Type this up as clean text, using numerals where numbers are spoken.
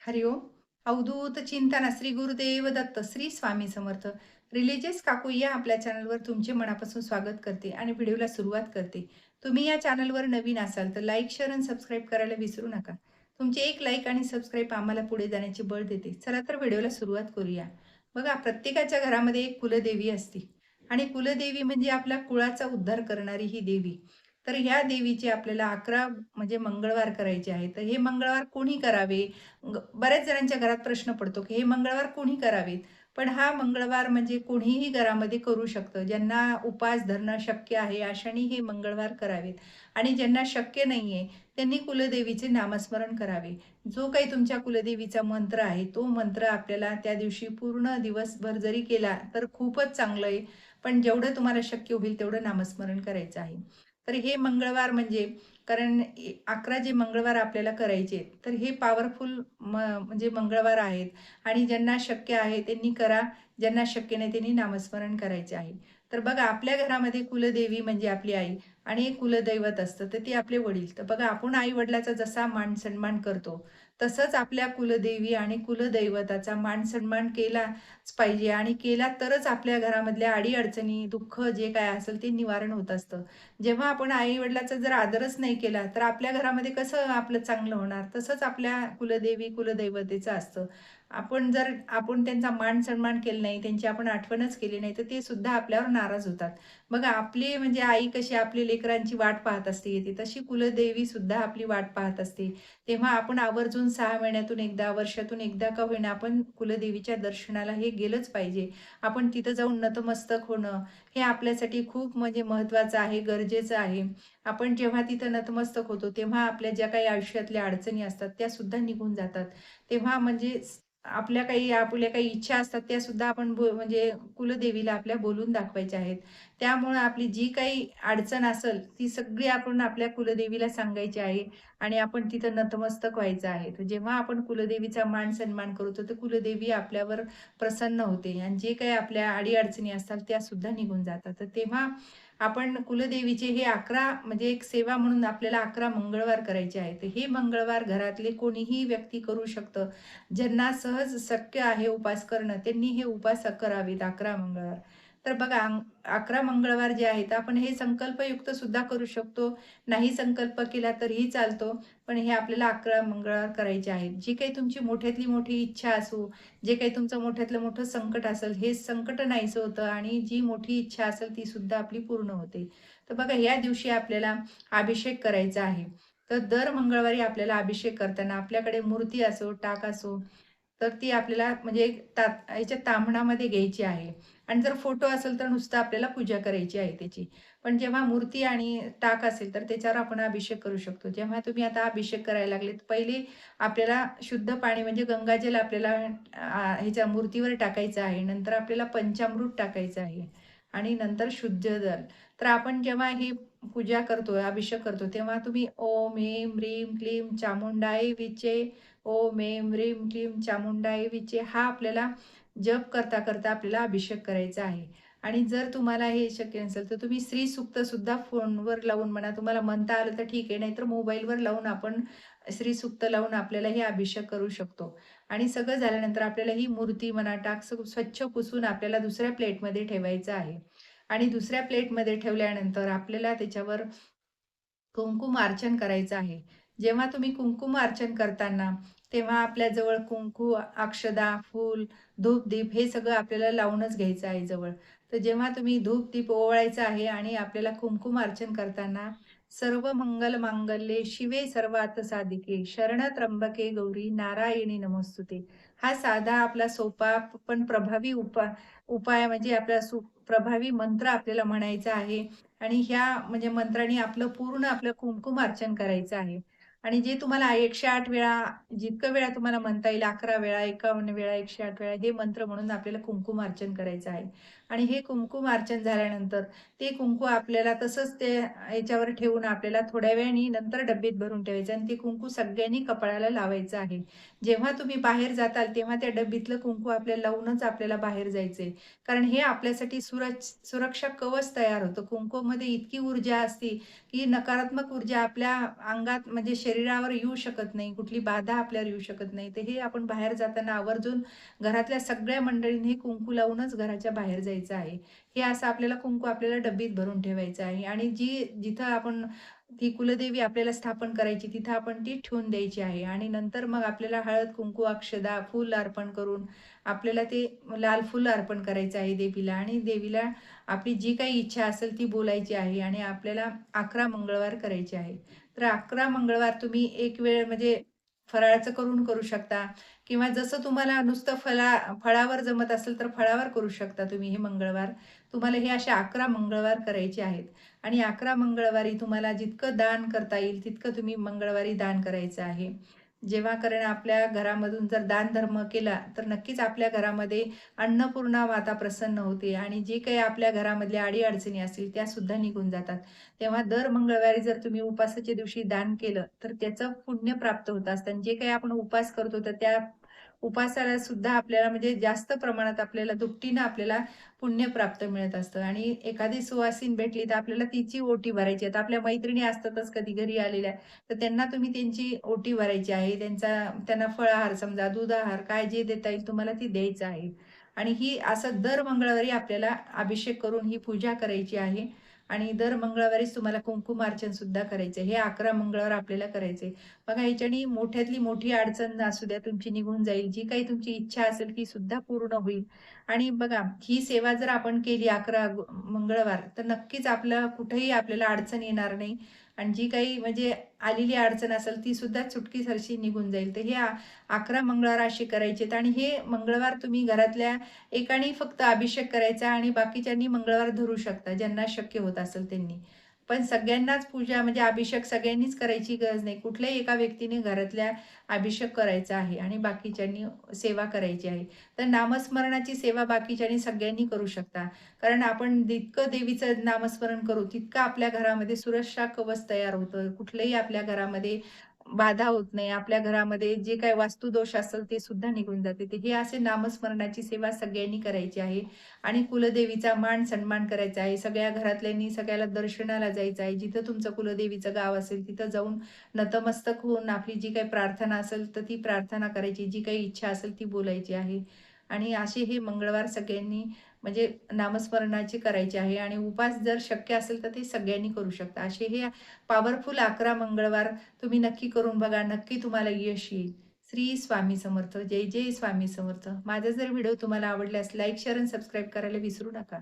हरिओम. अवधूत चिंतन श्री गुरुदेव दत्त श्री स्वामी समर्थ. रिलिजियस काकू या आपल्या चॅनलवर तुमचे मनापासून स्वागत करते आणि व्हिडिओला सुरुवात करते. तुम्ही या चॅनलवर नवीन असाल तर लाईक, शेअर आणि सबस्क्राईब करायला विसरू नका. तुमचे एक लाईक आणि सबस्क्राईब आम्हाला पुढे जाण्याचे बळ देते. चला तर व्हिडिओला सुरुवात करूया. बघा, प्रत्येकाच्या घरामध्ये एक कुलदेवी असते आणि कुलदेवी म्हणजे आपल्या कुळाचा उद्धार करणारी ही देवी. तर ह्या देवीचे आपल्याला 11 म्हणजे मंगळवार करायचे आहेत. तर हे मंगळवार कोणी करावे? बऱ्याच जणांच्या घरात प्रश्न पडतो, की हे मंगळवार कोणी करावेत? पण हा मंगळवार म्हणजे कोणीही घरामध्ये करू शकतं. ज्यांना उपास धरणं शक्य आहे, अशांनी हे मंगळवार करावेत आणि ज्यांना शक्य नाहीये, त्यांनी कुलदेवीचे नामस्मरण करावे. जो काही तुमच्या कुलदेवीचा मंत्र आहे, तो मंत्र आपल्याला त्या दिवशी पूर्ण दिवसभर जरी केला, तर खूपच चांगलं आहे. पण जेवढं तुम्हाला शक्य होईल तेवढं नामस्मरण करायचं आहे. तर हे मंगळवार म्हणजे कारण 11 जे मंगळवार आपल्याला करायचे तर हे पॉवरफुल म्हणजे मंगळवार आहेत आणि ज्यांना शक्य आहे त्यांनी करा, ज्यांना शक्य नाही त्यांनी नामस्मरण करायचे आहे. तर बघा, आपल्या घरामध्ये कुलदेवी म्हणजे आपली आई आणि एक कुलदैवत असतं तर ते आपले वडील. तर बघा, आपण आई-वडिलाचा जसा मान-सन्मान करतो, तसंच आपल्या कुलदेवी आणि कुलदैवताचा मान-सन्मान केलाच पाहिजे आणि केला तरच आपल्या घरामधल्या अडी-अडचणी, दुःख जे काय असेल ते निवारण होत असतं. जेव्हा आपण आई-वडिलांचा जर आदरच नाही केला, तर आपल्या घरामध्ये कसं आपलं चांगलं होणार? तसंच आपल्या कुलदेवी, कुलदैवतेचं असतं. आपण त्यांचा मान-सन्मान केला नाही, त्यांची आपण आठवणच केली नाही, तर ते सुद्धा आपल्यावर नाराज होतात. बघा, आपली म्हणजे आई कशी आपली लेकरांची वाट पाहत असते येते, तशी कुलदेवी सुद्धा आपली वाट पाहत असते. तेव्हा आपण आवर्जून 6 महिन्यातून एकदा, वर्षातून एकदा का होईना, आपण कुलदेवीच्या दर्शनाला हे गेलंच पाहिजे. आपण तिथं जाऊन नतमस्तक होणं, हे आपल्यासाठी खूप म्हणजे महत्त्वाचं आहे, गरजेचं आहे. आपण जेव्हा तिथं नतमस्तक होतो, तेव्हा आपल्या ज्या काही आयुष्यातल्या अडचणी असतात, त्या सुद्धा निघून जातात. तेव्हा म्हणजे आपल्या काही इच्छा असतात, त्या सुद्धा आपण म्हणजे कुलदेवीला आपल्या बोलून दाखवायच्या आहेत. त्यामुळं आपली जी काही अडचण असेल, ती सगळी आपण आपल्या कुलदेवीला सांगायची आहे आणि आपण तिथं नतमस्तक व्हायचं आहे. तर जेव्हा आपण कुलदेवीचा मान-सन्मान करतो, तर कुलदेवी आपल्यावर प्रसन्न होते आणि जे काही आपल्या अडी-अडचणी असतात त्या सुद्धा निघून जातात. तर तेव्हा आपण कुलदेवीचे हे 11 म्हणजे एक सेवा म्हणून आपल्याला 11 मंगळवार करायचे आहेत. तर हे मंगळवार घरातले कोणीही व्यक्ती करू शकतं. ज्यांना सहज शक्य आहे उपास करणं, त्यांनी हे उपास करावेत 11 मंगळवार. तर बघा, 11 मंगळवार जे आहेत आपण हे संकल्पयुक्त सुद्धा करू शकतो. नाही संकल्प केला तरीही चालतो. पण हे आपल्याला 11 मंगळवार करायचे आहेत. जी काही तुमची मोठ्यातली मोठी इच्छा असू, जे काही तुमचं मोठ्यातलं मोठं संकट असेल, हे संकट नाहीसं होतं आणि जी मोठी इच्छा असेल ती सुद्धा आपली पूर्ण होते. तर बघा, या दिवशी आपल्याला अभिषेक करायचा आहे. तर दर मंगळवारी आपल्याला अभिषेक करताना आपल्याकडे मूर्ती असो, टाक असो, तर ती आपल्याला म्हणजे एक ह्याच्या ताम्हणामध्ये घ्यायची आहे आणि जर फोटो असेल तर नुसतं आपल्याला पूजा करायची आहे त्याची. पण जेव्हा मूर्ती आणि टाक असेल तर त्याच्यावर आपण अभिषेक करू शकतो. जेव्हा तुम्ही आता अभिषेक करायला लागलेत, पहिले आपल्याला शुद्ध पाणी म्हणजे गंगाजल आपल्याला ह्याच्या मूर्तीवर टाकायचं आहे. नंतर आपल्याला पंचामृत टाकायचं आहे आणि नंतर शुद्ध जल. तर आपण जेव्हा ही पूजा करतो, अभिषेक करतो, तेव्हा तुम्ही ओम ऐं ह्रीं क्लीं चामुंडाय विचे, ओम ऐं ह्रीं क्लीं चामुंडाय विचे हा आपल्याला जप करता करता आपल्याला अभिषेक करायचा आहे. आणि जर तुम्हाला हे शक्य नसेल, तर तुम्ही श्री सूक्त सुद्धा फोनवर लावून म्हणा. तुम्हाला म्हणता आलं तर ठीक आहे, नाहीतर मोबाईलवर लावून आपण श्री सूक्त लावून आपल्याला हे अभिषेक करू शकतो. आणि सगळं झाल्यानंतर आपल्याला ही मूर्ती म्हणा, टाक सगळं स्वच्छ पुसून आपल्याला दुसऱ्या प्लेटमध्ये ठेवायचं आहे. आणि दुसऱ्या प्लेटमध्ये ठेवल्यानंतर आपल्याला त्याच्यावर कुंकुमार्चन करायचं आहे. जेव्हा तुम्ही कुंकुमार्चन करताना, तेव्हा आपल्या जवळ कुंकू, अक्षदा, फूल, धूप-दीप हे सगळं आपल्याला लावूनच घ्यायचं आहे जवळ. तर जेव्हा तुम्ही धूप-दीप ओवाळायचं आहे आणि आपल्याला कुंकुमार्चन करताना, "सर्व मंगल मांगल्ये शिवे सर्वार्थ साधिके, शरण त्र्यंबके गौरी नारायणी नमोस्तुते." हा साधा आपला सोपा पण प्रभावी उपाय म्हणजे आपला प्रभावी मंत्र आपल्याला म्हणायचा आहे आणि ह्या म्हणजे मंत्राने आपलं कुंकुमार्चन करायचं आहे. आणि जे तुम्हाला 108 वेळा, जितकं वेळा तुम्हाला म्हणता येईल, 11 वेळा, 51 वेळा, 108 वेळा हे मंत्र म्हणून आपल्याला कुंकुमार्चन करायचं आहे. आणि हे कुंकुमार्चन झाल्यानंतर ते कुंकू आपल्याला तसंच ते याच्यावर ठेवून आपल्याला थोड्या वेळाने नंतर डब्बीत भरून ठेवायचं आणि ते कुंकू सगळ्यांनी कपाळाला लावायचं आहे. जेव्हा तुम्ही बाहेर जाताल तेव्हा त्या डब्बीतलं कुंकू आपल्याला लावूनच आपल्याला बाहेर जायचंय. कारण हे आपल्यासाठी सुरक्षा कवच तयार होतं. कुंकूमध्ये इतकी ऊर्जा असते, की नकारात्मक ऊर्जा आपल्या अंगात म्हणजे शरीरावर येऊ शकत नाही, कुठली बाधा आपल्यावर येऊ शकत नाही. तर हे आपण बाहेर जाताना आवर्जून घरातल्या सगळ्या मंडळींनी कुंकू लावूनच घराच्या बाहेर जायचं आहे. हे असं आपल्याला कुंकू आपल्याला डब्बीत भरून ठेवायचं आहे आणि जिथं आपण ती कुलदेवी आपल्याला स्थापन करायची तिथं आपण ती ठेवून द्यायची आहे आणि नंतर मग आपल्याला हळद, कुंकू, अक्षदा, फूल अर्पण करून आपल्याला ते लाल फूल अर्पण करायचं आहे देवीला आणि देवीला आपली जी काही इच्छा असेल ती बोलायची आहे आणि आपल्याला 11 मंगळवार करायचे आहे. तर 11 मंगळवार तुम्ही एक वेळ म्हणजे फराळाचं करून करू शकता किंवा जसं तुम्हाला नुसतं फळावर जमत असेल तर फळावर करू शकता तुम्ही हे मंगळवार. तुम्हाला हे असे 11 मंगळवार करायचे आहेत आणि 11 मंगळवारी तुम्हाला जितकं दान करता येईल तितकं तुम्ही मंगळवारी दान करायचं आहे. जेव्हा कारण आपल्या घरामधून जर दानधर्म केला, तर नक्कीच आपल्या घरामध्ये अन्नपूर्णा माता प्रसन्न होते आणि जे काही आपल्या घरामधल्या अडी-अडचणी असतील त्यासुद्धा निघून जातात. तेव्हा दर मंगळवारी जर तुम्ही उपासाच्या दिवशी दान केलं, तर त्याचं पुण्य प्राप्त होत असतं आणि जे काही आपण उपास करतो, तर त्या उपासाला सुद्धा आपल्याला म्हणजे जास्त प्रमाणात आपल्याला दुपटीनं आपल्याला पुण्य प्राप्त मिळत असतं आणि एखादी सुवासीन भेटली, तर आपल्याला तिची ओटी भरायची आहे. आपल्या मैत्रिणी असतातच कधी घरी आलेल्या, तर त्यांना तुम्ही त्यांची ओटी भरायची आहे. त्यांना फळाहार समजा, दूधाहार काय जे देता येईल तुम्हाला ती द्यायचं आहे. आणि ही असं दर मंगळवारी आपल्याला अभिषेक करून ही पूजा करायची आहे. आणि दर मंगळवारीच तुम्हाला कुंकुमार्चन सुद्धा करायचं हे 11 मंगळवार आपल्याला करायचे. बघा ह्याच्यानी मोठ्यातली मोठी अडचण असू द्या तुमची निघून जाईल. जी काही तुमची इच्छा असेल ती सुद्धा पूर्ण होईल. आणि बघा ही सेवा जर आपण केली 11 मंगळवार तर नक्कीच आपलं कुठेही आपल्याला अडचण येणार नाही आणि जी काही म्हणजे आलेली अडचण असेल ती सुद्धा चुटकीसरशी निघून जाईल. तर हे 11 मंगळवार असे करायचेत आणि हे मंगळवार तुम्ही घरातल्या एकाने फक्त अभिषेक करायचा आणि बाकीच्यांनी मंगळवार धरू शकता, ज्यांना शक्य होत असेल त्यांनी. पण सगळ्यांनाच पूजा म्हणजे अभिषेक सगळ्यांनीच करायची गरज नाही. कुठल्याही एका व्यक्तीने घरातल्या अभिषेक करायचा आहे आणि बाकीच्यांनी सेवा करायची आहे. तर नामस्मरणाची सेवा बाकीच्यांनी सगळ्यांनी करू शकता. कारण आपण जितकं देवीचं नामस्मरण करू, तितकं आपल्या घरामध्ये सुरक्षा कवच तयार होतं. कुठलंही आपल्या घरामध्ये बाधा होत नाही. आपल्या घरामध्ये जे काही वास्तुदोष असेल ते सुद्धा निघून जाते. तर हे असे नामस्मरणाची सेवा सगळ्यांनी करायची आहे आणि कुलदेवीचा मान-सन्मान करायचा आहे. सगळ्या घरातल्यांनी सगळ्याला दर्शनाला जायचं आहे. जिथं तुमचं कुलदेवीचं गाव असेल तिथं जाऊन नतमस्तक होऊन आपली जी काही प्रार्थना असेल तर ती प्रार्थना करायची. जी काही इच्छा असेल ती बोलायची आहे. आणि असे हे मंगळवार सगळ्यांनी म्हणजे नामस्मरणाचे करायचे आहे आणि उपास जर शक्य असेल तर ते सगळ्यांनी करू शकता. असे हे पॉवरफुल 11 मंगळवार तुम्ही नक्की करून बघा. नक्की तुम्हाला यश येईल. श्री स्वामी समर्थ. जय जय स्वामी समर्थ. माझा जर व्हिडिओ तुम्हाला आवडल्यास लाईक, शेअर आणि सबस्क्राईब करायला विसरू नका.